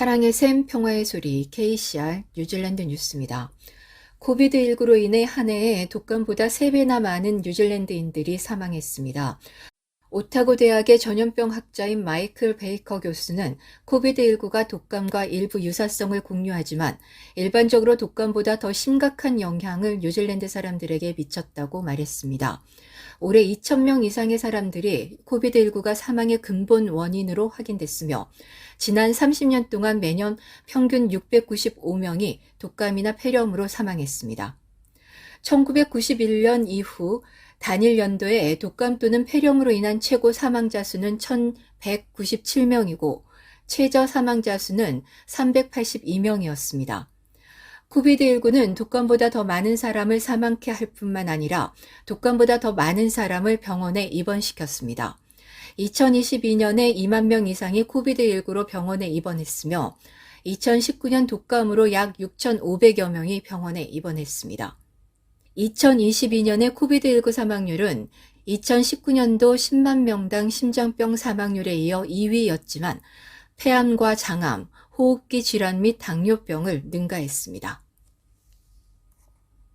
사랑의 샘, 평화의 소리, KCR, 뉴질랜드 뉴스입니다. 코비드19로 인해 한 해에 독감보다 3배나 많은 뉴질랜드인들이 사망했습니다. 오타고 대학의 전염병 학자인 마이클 베이커 교수는 코비드19가 독감과 일부 유사성을 공유하지만 일반적으로 독감보다 더 심각한 영향을 뉴질랜드 사람들에게 미쳤다고 말했습니다. 올해 2,000명 이상의 사람들이 코비드19가 사망의 근본 원인으로 확인됐으며 지난 30년 동안 매년 평균 695명이 독감이나 폐렴으로 사망했습니다. 1991년 이후 단일 연도에 독감 또는 폐렴으로 인한 최고 사망자 수는 1,197명이고 최저 사망자 수는 382명이었습니다. 코비드19는 독감보다 더 많은 사람을 사망케 할 뿐만 아니라 독감보다 더 많은 사람을 병원에 입원시켰습니다. 2022년에 2만 명 이상이 코비드19로 병원에 입원했으며 2019년 독감으로 약 6,500여 명이 병원에 입원했습니다. 2022년의 코비드19 사망률은 2019년도 10만 명당 심장병 사망률에 이어 2위였지만 폐암과 장암, 호흡기 질환 및 당뇨병을 능가했습니다.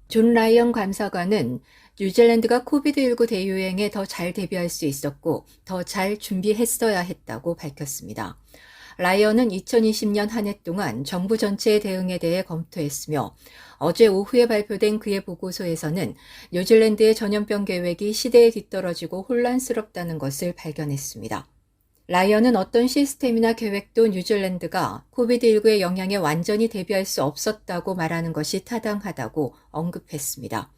존 라이언 감사관은 뉴질랜드가 코비드19 대유행에 더 잘 대비할 수 있었고 더 잘 준비했어야 했다고 밝혔습니다. 라이언은 2020년 한 해 동안 정부 전체의 대응에 대해 검토했으며 어제 오후에 발표된 그의 보고서에서는 뉴질랜드의 전염병 계획이 시대에 뒤떨어지고 혼란스럽다는 것을 발견했습니다. 라이언은 어떤 시스템이나 계획도 뉴질랜드가 코비드19의 영향에 완전히 대비할 수 없었다고 말하는 것이 타당하다고 언급했습니다.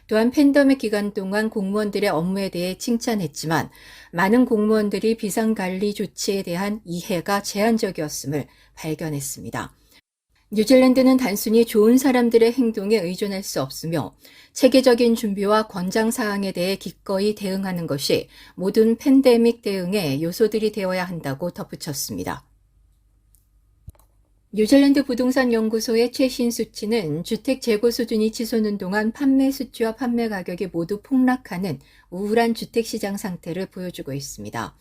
또한 팬데믹 기간 동안 공무원들의 업무에 대해 칭찬했지만 많은 공무원들이 비상관리 조치에 대한 이해가 제한적이었음을 발견했습니다. 뉴질랜드는 단순히 좋은 사람들의 행동에 의존할 수 없으며 체계적인 준비와 권장사항에 대해 기꺼이 대응하는 것이 모든 팬데믹 대응의 요소들이 되어야 한다고 덧붙였습니다. 뉴질랜드 부동산 연구소의 최신 수치는 주택 재고 수준이 치솟는 동안 판매 수치와 판매 가격이 모두 폭락하는 우울한 주택시장 상태를 보여주고 있습니다.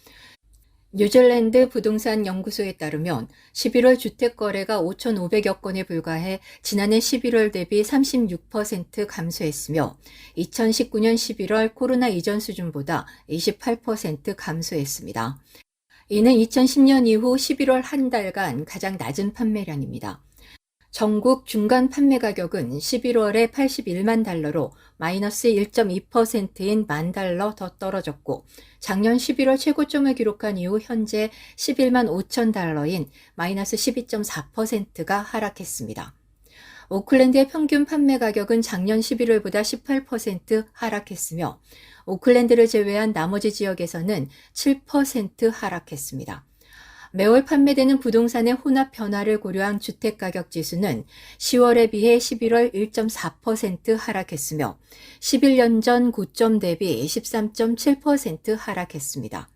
뉴질랜드 부동산 연구소에 따르면 11월 주택 거래가 5,500여 건에 불과해 지난해 11월 대비 36% 감소했으며 2019년 11월 코로나 이전 수준보다 28% 감소했습니다. 이는 2010년 이후 11월 한 달간 가장 낮은 판매량입니다. 전국 중간 판매 가격은 11월에 81만 달러로 마이너스 1.2%인 $10,000 더 떨어졌고 작년 11월 최고점을 기록한 이후 현재 11만 5천 달러인 마이너스 12.4%가 하락했습니다. 오클랜드의 평균 판매 가격은 작년 11월보다 18% 하락했으며 오클랜드를 제외한 나머지 지역에서는 7% 하락했습니다. 매월 판매되는 부동산의 혼합 변화를 고려한 주택가격 지수는 10월에 비해 11월 1.4% 하락했으며 11년 전 고점 대비 13.7% 하락했습니다.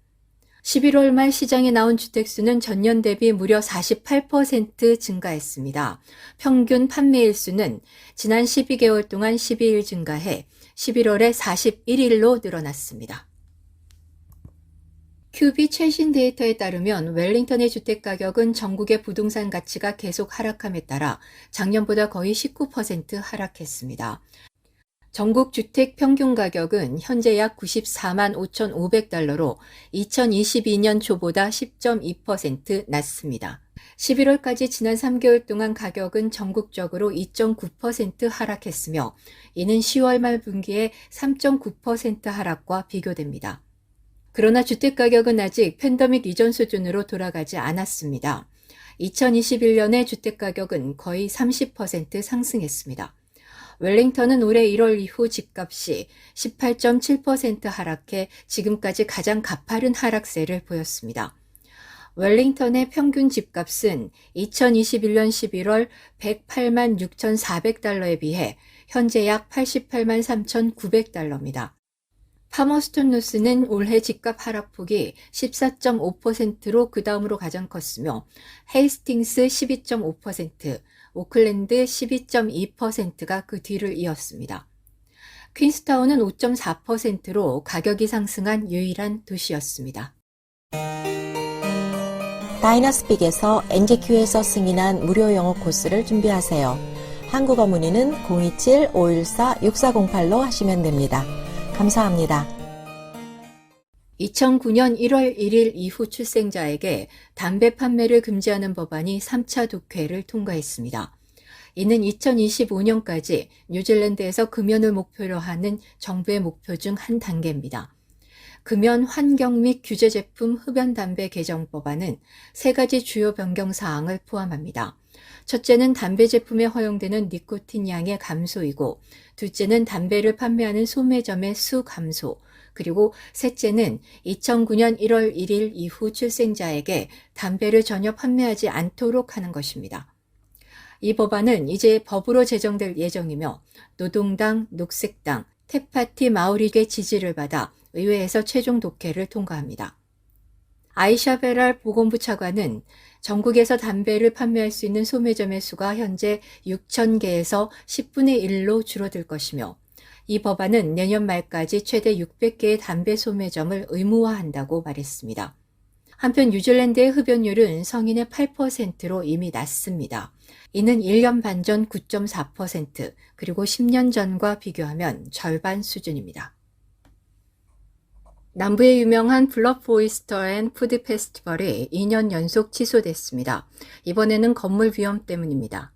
11월 말 시장에 나온 주택수는 전년 대비 무려 48% 증가했습니다. 평균 판매일 수는 지난 12개월 동안 12일 증가해 11월에 41일로 늘어났습니다. 큐비 최신 데이터에 따르면 웰링턴의 주택가격은 전국의 부동산 가치가 계속 하락함에 따라 작년보다 거의 19% 하락했습니다. 전국 주택 평균 가격은 현재 약 94만 5,500달러로 2022년 초보다 10.2% 낮습니다. 11월까지 지난 3개월 동안 가격은 전국적으로 2.9% 하락했으며 이는 10월 말 분기의 3.9% 하락과 비교됩니다. 그러나 주택가격은 아직 팬데믹 이전 수준으로 돌아가지 않았습니다. 2021년에 주택가격은 거의 30% 상승했습니다. 웰링턴은 올해 1월 이후 집값이 18.7% 하락해 지금까지 가장 가파른 하락세를 보였습니다. 웰링턴의 평균 집값은 2021년 11월 108만 6,400달러에 비해 현재 약 88만 3,900달러입니다. 파머스톤 뉴스는 올해 집값 하락폭이 14.5%로 그 다음으로 가장 컸으며 헤이스팅스 12.5%, 오클랜드 12.2%가 그 뒤를 이었습니다. 퀸스타운은 5.4%로 가격이 상승한 유일한 도시였습니다. 다이너스픽에서 NGQ에서 승인한 무료 영어 코스를 준비하세요. 한국어 문의는 027-514-6408로 하시면 됩니다. 감사합니다. 2009년 1월 1일 이후 출생자에게 담배 판매를 금지하는 법안이 3차 독회를 통과했습니다. 이는 2025년까지 뉴질랜드에서 금연을 목표로 하는 정부의 목표 중 한 단계입니다. 금연 환경 및 규제 제품 흡연 담배 개정 법안은 세 가지 주요 변경 사항을 포함합니다. 첫째는 담배 제품에 허용되는 니코틴 양의 감소이고, 둘째는 담배를 판매하는 소매점의 수 감소, 그리고 셋째는 2009년 1월 1일 이후 출생자에게 담배를 전혀 판매하지 않도록 하는 것입니다. 이 법안은 이제 법으로 제정될 예정이며 노동당, 녹색당, 테파티 마오리의 지지를 받아 의회에서 최종 독회를 통과합니다. 아이샤 베랄 보건부 차관은 전국에서 담배를 판매할 수 있는 소매점의 수가 현재 6,000개에서 10분의 1로 줄어들 것이며, 이 법안은 내년 말까지 최대 600개의 담배 소매점을 의무화한다고 말했습니다. 한편 뉴질랜드의 흡연율은 성인의 8%로 이미 낮습니다. 이는 1년 반 전 9.4%, 그리고 10년 전과 비교하면 절반 수준입니다. 남부의 유명한 블러프 오이스터 앤 푸드 페스티벌이 2년 연속 취소됐습니다. 이번에는 건물 위험 때문입니다.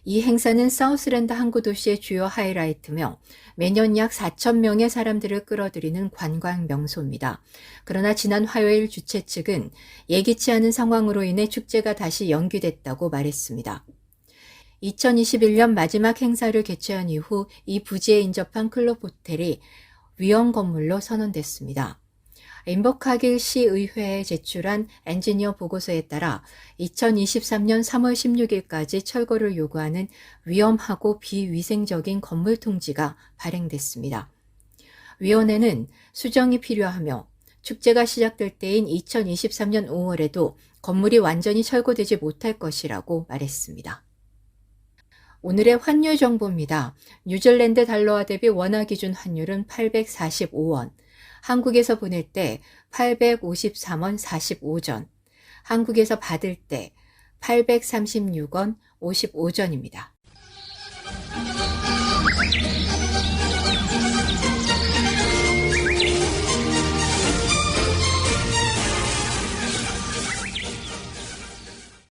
이 행사는 사우스랜드 항구 도시의 주요 하이라이트며 매년 약 4,000명의 사람들을 끌어들이는 관광 명소입니다. 그러나 지난 화요일 주최 측은 예기치 않은 상황으로 인해 축제가 다시 연기됐다고 말했습니다. 2021년 마지막 행사를 개최한 이후 이 부지에 인접한 클럽 호텔이 위험 건물로 선언됐습니다. 인버카길 시의회에 제출한 엔지니어 보고서에 따라 2023년 3월 16일까지 철거를 요구하는 위험하고 비위생적인 건물 통지가 발행됐습니다. 위원회는 수정이 필요하며 축제가 시작될 때인 2023년 5월에도 건물이 완전히 철거되지 못할 것이라고 말했습니다. 오늘의 환율 정보입니다. 뉴질랜드 달러화 대비 원화 기준 환율은 845원, 한국에서 보낼 때 853원 45전, 한국에서 받을 때 836원 55전입니다.